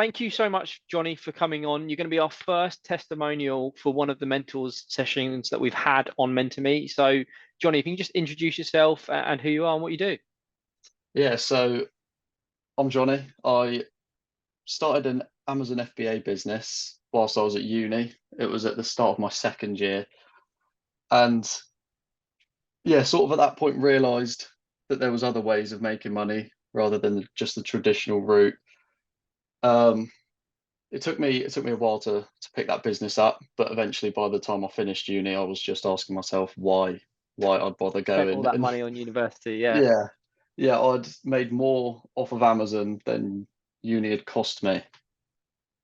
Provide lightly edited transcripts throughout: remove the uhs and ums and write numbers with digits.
thank you so much, Johnny, for coming on. You're going to be our first testimonial for one of the mentors sessions that we've had on MentorMe. So, Johnny, if you can just introduce yourself and who you are and what you do. Yeah, so I'm Johnny. I started an Amazon FBA business whilst I was at uni. It was at the start of my second year. And yeah, sort of at that point realized that there was other ways of making money rather than just the traditional route. Um, it took me a while to pick that business up, but eventually by the time I finished uni, I was just asking myself why I'd bother Spent all going. that And money on university. Yeah, yeah, yeah, I'd made more off of Amazon than uni had cost me.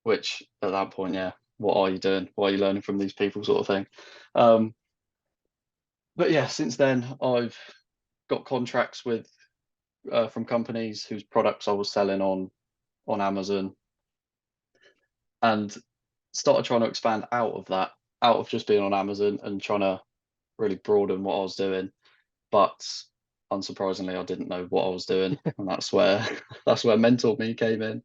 Which at that point, yeah, what are you doing? Why are you learning from these people, sort of thing? Um, but yeah, since then I've got contracts with from companies whose products I was selling on Amazon, and started trying to expand out of that, out of just being on Amazon and trying to really broaden what I was doing. But unsurprisingly, I didn't know what I was doing, and that's where that's where MentorMe came in.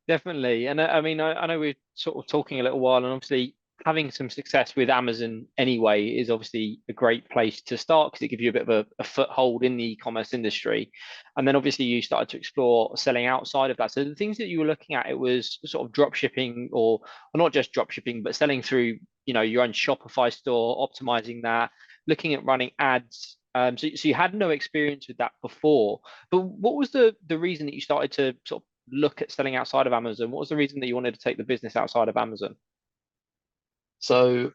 definitely. And I mean, I know we're sort of talking a little while, and obviously having some success with Amazon anyway is obviously a great place to start because it gives you a bit of a foothold in the e-commerce industry. And then obviously you started to explore selling outside of that. So the things that you were looking at, it was sort of drop shipping or not just drop shipping, but selling through, your own Shopify store, optimizing that, looking at running ads. So you had no experience with that before, but what was the reason that you started to sort of look at selling outside of Amazon? What was the reason that you wanted to take the business outside of Amazon? So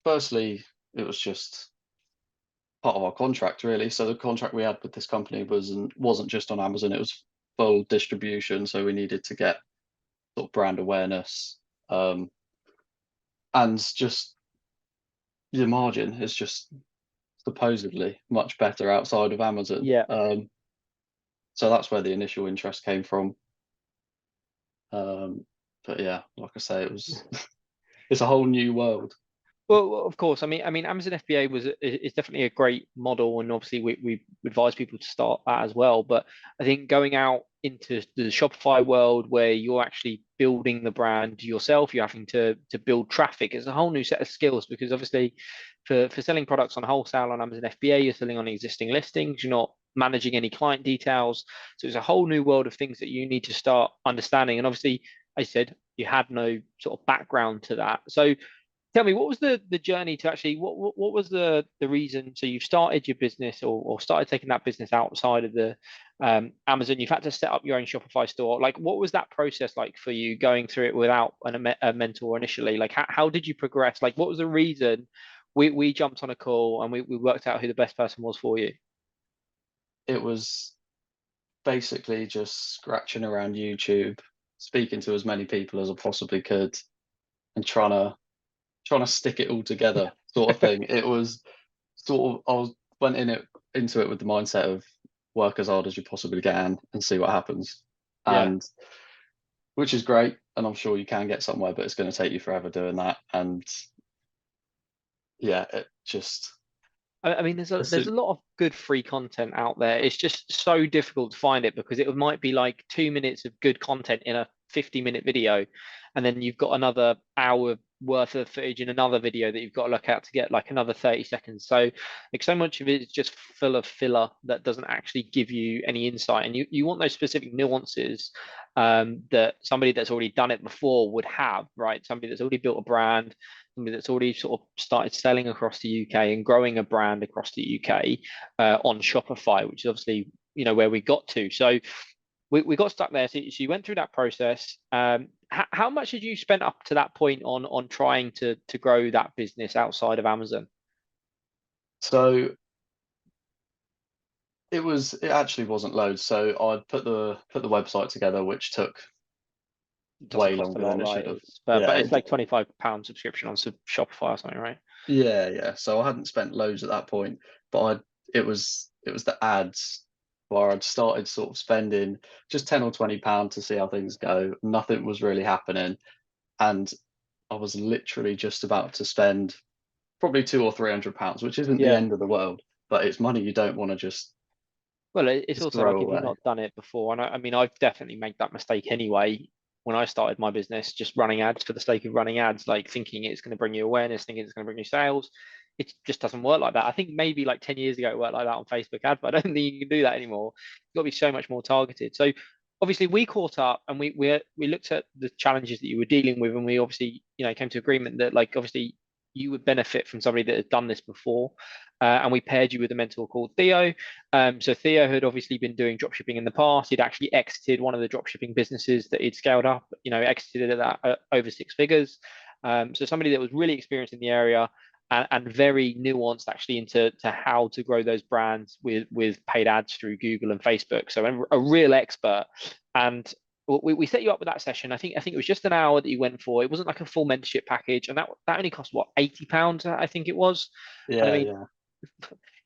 firstly, it was just part of our contract really. So the contract we had with this company wasn't just on Amazon, it was full distribution. So we needed to get sort of brand awareness. And just the margin is just supposedly much better outside of Amazon. Yeah. So that's where the initial interest came from. But yeah, like I say, it was it's a whole new world. Well, of course. I mean, Amazon FBA is definitely a great model, and obviously we advise people to start that as well. But I think going out into the Shopify world where you're actually building the brand yourself, you're having to build traffic. It's a whole new set of skills because obviously for selling products on wholesale on Amazon FBA, you're selling on existing listings. You're not managing any client details, so it's a whole new world of things that you need to start understanding. And obviously, I said you had no sort of background to that, so tell me, what was the journey to actually what was the reason? So you've started your business or started taking that business outside of the Amazon. You've had to set up your own Shopify store. Like, what was that process like for you going through it without a mentor initially? Like, how did you progress? Like, what was the reason? We jumped on a call and we worked out who the best person was for you. It was basically just scratching around YouTube, speaking to as many people as I possibly could, and trying to stick it all together, sort of thing. It was sort of I was went into it with the mindset of work as hard as you possibly can and see what happens, Yeah. and which is great. And I'm sure you can get somewhere, but it's going to take you forever doing that. And yeah, it just I mean, as there's a lot of good free content out there. It's just so difficult to find it because it might be like 2 minutes of good content in a 50-minute video, and then you've got another hour worth of footage in another video that you've got to look at to get like another 30 seconds. So like so much of it is just full of filler that doesn't actually give you any insight. And you want those specific nuances that somebody that's already done it before would have, right? Somebody that's already built a brand, somebody that's already sort of started selling across the UK and growing a brand across the UK on Shopify, which is obviously where we got to. So we got stuck there. So you went through that process. How much had you spent up to that point on trying to grow that business outside of Amazon? so it actually wasn't loads. So I put the website together, which took It doesn't way cost a longer lot, than it right? should have. But Yeah, it's like £25 subscription on Shopify or something, right? yeah. So I hadn't spent loads at that point, but it was the ads where I'd started sort of spending just 10 or 20 pounds to see how things go. Nothing was really happening, and I was literally just about to spend probably £200 or £300, which isn't the Yeah. end of the world, but it's money you don't want to just Well, it's just also like throw if you've away. not done it before, and I mean, I've definitely made that mistake anyway. When I started my business, just running ads for the sake of running ads, like thinking it's going to bring you awareness, thinking it's going to bring you sales, it just doesn't work like that. I think maybe like 10 years ago it worked like that on Facebook ads, but I don't think you can do that anymore. You've got to be so much more targeted. So obviously we caught up and we looked at the challenges that you were dealing with, and we obviously, came to agreement that like obviously you would benefit from somebody that had done this before. And we paired you with a mentor called Theo. So Theo had obviously been doing dropshipping in the past. He'd actually exited one of the dropshipping businesses that he'd scaled up, exited it at over 6 figures. So somebody that was really experienced in the area and very nuanced actually into how to grow those brands with paid ads through Google and Facebook. So a real expert. And we set you up with that session. I think it was just an hour that you went for. It wasn't like a full mentorship package, and that only cost what, £80, I think it was. And I Yeah, mean, yeah.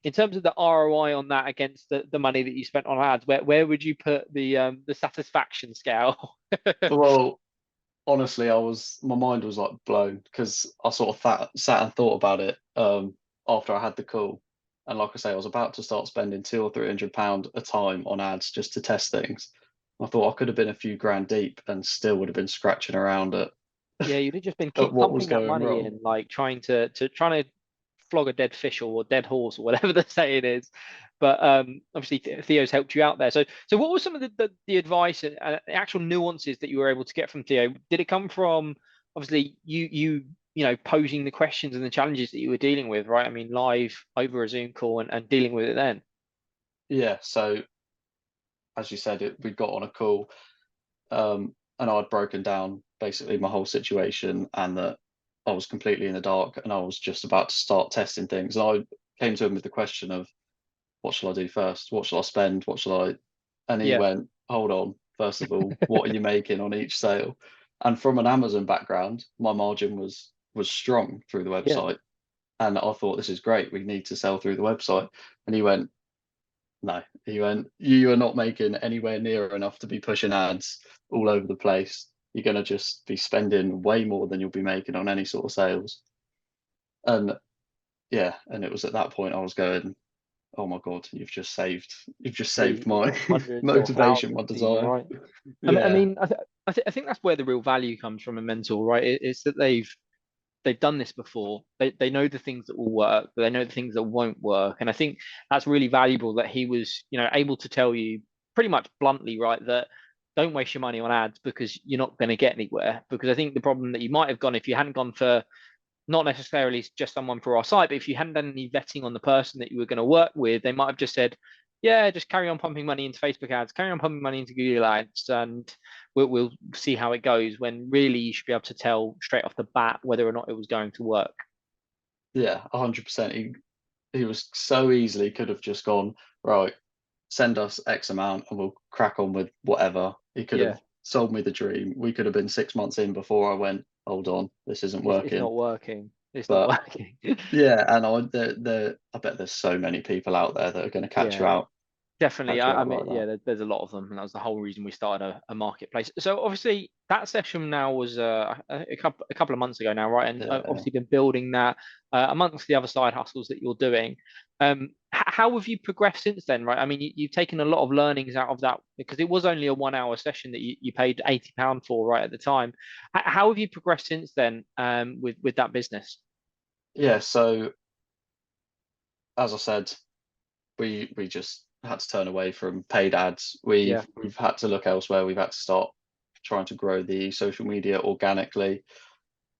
in terms of the ROI on that against the money that you spent on ads, where would you put the satisfaction scale? Well, honestly, my mind was like blown because I sort of sat and thought about it after I had the call. And like I say, I was about to start spending £200 or £300 a time on ads just to test things. I thought I could have been a few grand deep and still would have been scratching around Yeah, you'd have just been at keep what was pumping that going money wrong. in, like trying to flog a dead fish or dead horse or whatever the saying is. But obviously Theo's helped you out there. So what was some of the advice and the actual nuances that you were able to get from Theo? Did it come from obviously posing the questions and the challenges that you were dealing with, right? I mean, live over a Zoom call and dealing with it then. Yeah, so as you said, we got on a call, and I'd broken down basically my whole situation and that I was completely in the dark and I was just about to start testing things. And I came to him with the question of, what shall I do first? What shall I spend? What shall I? And he Yeah. went, hold on. First of all, what are you making on each sale? And from an Amazon background, my margin was strong through the Yeah. website. And I thought, this is great. We need to sell through the website. And he went, no. He went, you are not making anywhere near enough to be pushing ads all over the place. You're going to just be spending way more than you'll be making on any sort of sales. And yeah, and it was at that point I was going, oh my God, you've just saved The my hundreds or motivation, my thousands even, desire. right? I Yeah, mean, I think that's where the real value comes from a mentor, right? It's that they've done this before. They know the things that will work, but they know the things that won't work. And I think that's really valuable that he was, able to tell you pretty much bluntly, right, that don't waste your money on ads because you're not going to get anywhere. Because I think the problem that you might have gone if you hadn't gone for not necessarily just someone for our site, but if you hadn't done any vetting on the person that you were going to work with, they might have just said, yeah, just carry on pumping money into Facebook ads, carry on pumping money into Google ads, and we'll see how it goes. When really you should be able to tell straight off the bat whether or not it was going to work. yeah, 100%. He was so easily could have just gone, right, send us X amount and we'll crack on with whatever. He could have Yeah, sold me the dream. We could have been 6 months in before I went, hold on, this isn't it's working. not working. It's not But working. yeah, and I bet there's so many people out there that are going to Yeah, definitely. catch you I out mean, like that. yeah, there's a lot of them, and that was the whole reason we started a marketplace. So obviously that session now was a couple of months ago now, right? And Yeah, obviously been building that amongst the other side hustles that you're doing. How have you progressed since then, right? I mean, you've taken a lot of learnings out of that because it was only a 1 hour session that you paid £80 for, right, at the time. How have you progressed since then with that business? yeah. So as I said, we just had to turn away from paid ads. Yeah, We've had to look elsewhere. We've had to start trying to grow the social media organically.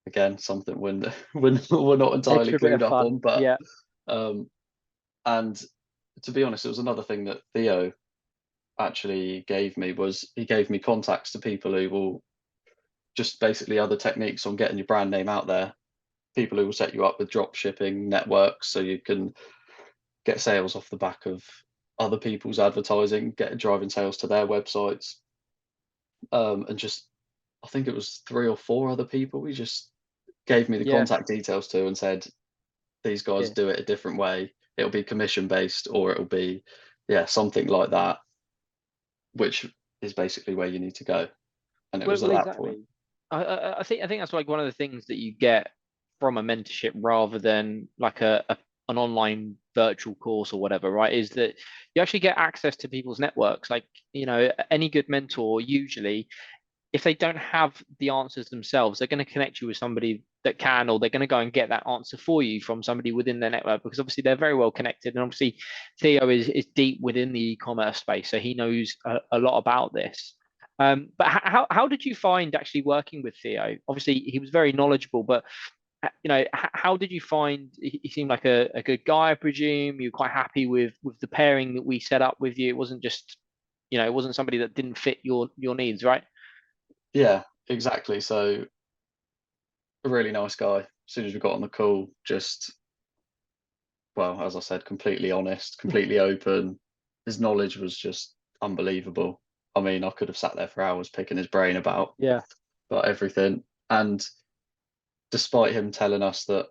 Again, something we're not entirely extra bit of clued up fun. on, but Yeah, um, and to be honest, it was another thing that Theo actually gave me was he gave me contacts to people who will just basically other techniques on getting your brand name out there. People who will set you up with drop shipping networks so you can get sales off the back of other people's advertising, get driving sales to their websites. And just I think it was 3 or 4 other people he just gave me the yeah, contact details to and said, these guys yeah. do it a different way. It'll be commission based or it'll be, yeah, something like that, which is basically where you need to go. And it was at Well, that point. exactly. I think that's like one of the things that you get from a mentorship rather than like a an online virtual course or whatever, right, is that you actually get access to people's networks. Like, any good mentor usually, if they don't have the answers themselves, they're going to connect you with somebody that can, or they're going to go and get that answer for you from somebody within their network, because obviously they're very well connected. And obviously Theo is deep within the e-commerce space, so he knows a lot about this. But how did you find actually working with Theo? Obviously he was very knowledgeable, but how did you find, he seemed like a good guy, I presume. You were quite happy with the pairing that we set up with you. It wasn't just, it wasn't somebody that didn't fit your needs, right? Yeah, exactly. So a really nice guy. As soon as we got on the call, just, well, as I said, completely honest, completely open. His knowledge was just unbelievable. I mean, I could have sat there for hours picking his brain Yeah. about everything. And despite him telling us that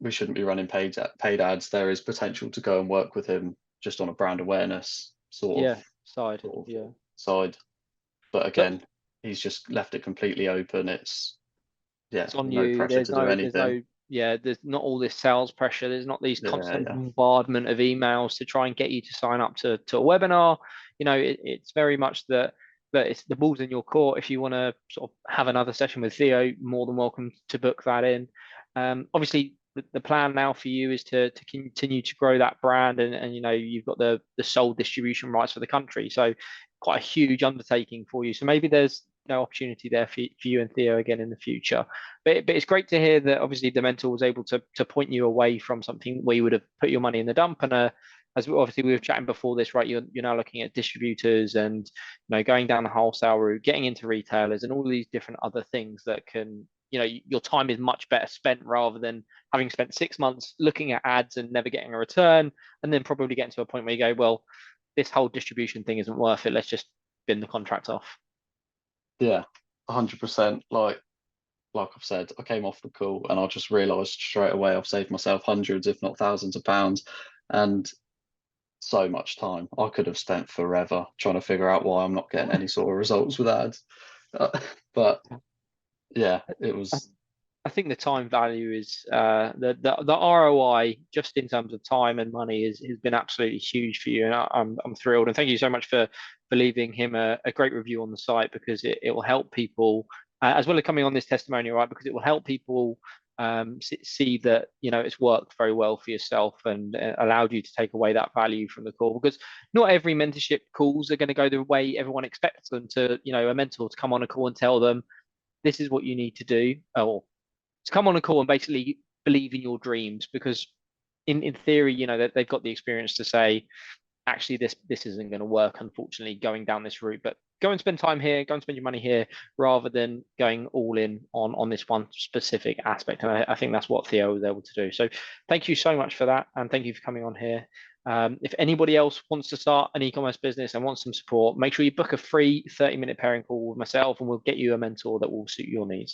we shouldn't be running paid ads, there is potential to go and work with him just on a brand awareness Yeah, side. sort of Yeah. side. But But again, he's just left it completely open. Yeah, it's on no you. pressure to do There's anything. no, yeah, there's not all this sales pressure. There's not these Yeah, constant yeah, bombardment of emails to try and get you to sign up to a webinar. It's very much that it's the ball's in your court. If you want to sort of have another session with Theo, more than welcome to book that in. Obviously, the plan now for you is to continue to grow that brand, and you've got the sole distribution rights for the country, so quite a huge undertaking for you. So maybe there's no opportunity there for you and Theo again in the future. But it's great to hear that obviously the mentor was able to point you away from something where you would have put your money in the dump. And as obviously we were chatting before this, right? You're now looking at distributors and going down the wholesale route, getting into retailers, and all these different other things that can, your time is much better spent rather than having spent 6 months looking at ads and never getting a return, and then probably getting to a point where you go, well, this whole distribution thing isn't worth it. Let's just bin the contract off. yeah, 100%. Like I've said, I came off the call and I just realised straight away I've saved myself hundreds, if not thousands of pounds, and so much time I could have spent forever trying to figure out why I'm not getting any sort of results with ads. But yeah, it I, was, I think the time value is the ROI just in terms of time and money is has been absolutely huge for you, and I'm thrilled. And thank you so much for leaving him a great review on the site, because it will help people, as well as coming on this testimonial, right? Because it will help people see that it's worked very well for yourself, and allowed you to take away that value from the call. Because not every mentorship calls are going to go the way everyone expects them to. A mentor to come on a call and tell them this is what you need to do, or to come on a call and basically believe in your dreams. Because in theory, they've got the experience to say, actually, this isn't going to work, unfortunately, going down this route. But go and spend time here, go and spend your money here, rather than going all in on this one specific aspect. And I think that's what Theo was able to do. So thank you so much for that, and thank you for coming on here. If anybody else wants to start an e-commerce business and wants some support, make sure you book a free 30-minute pairing call with myself, and we'll get you a mentor that will suit your needs.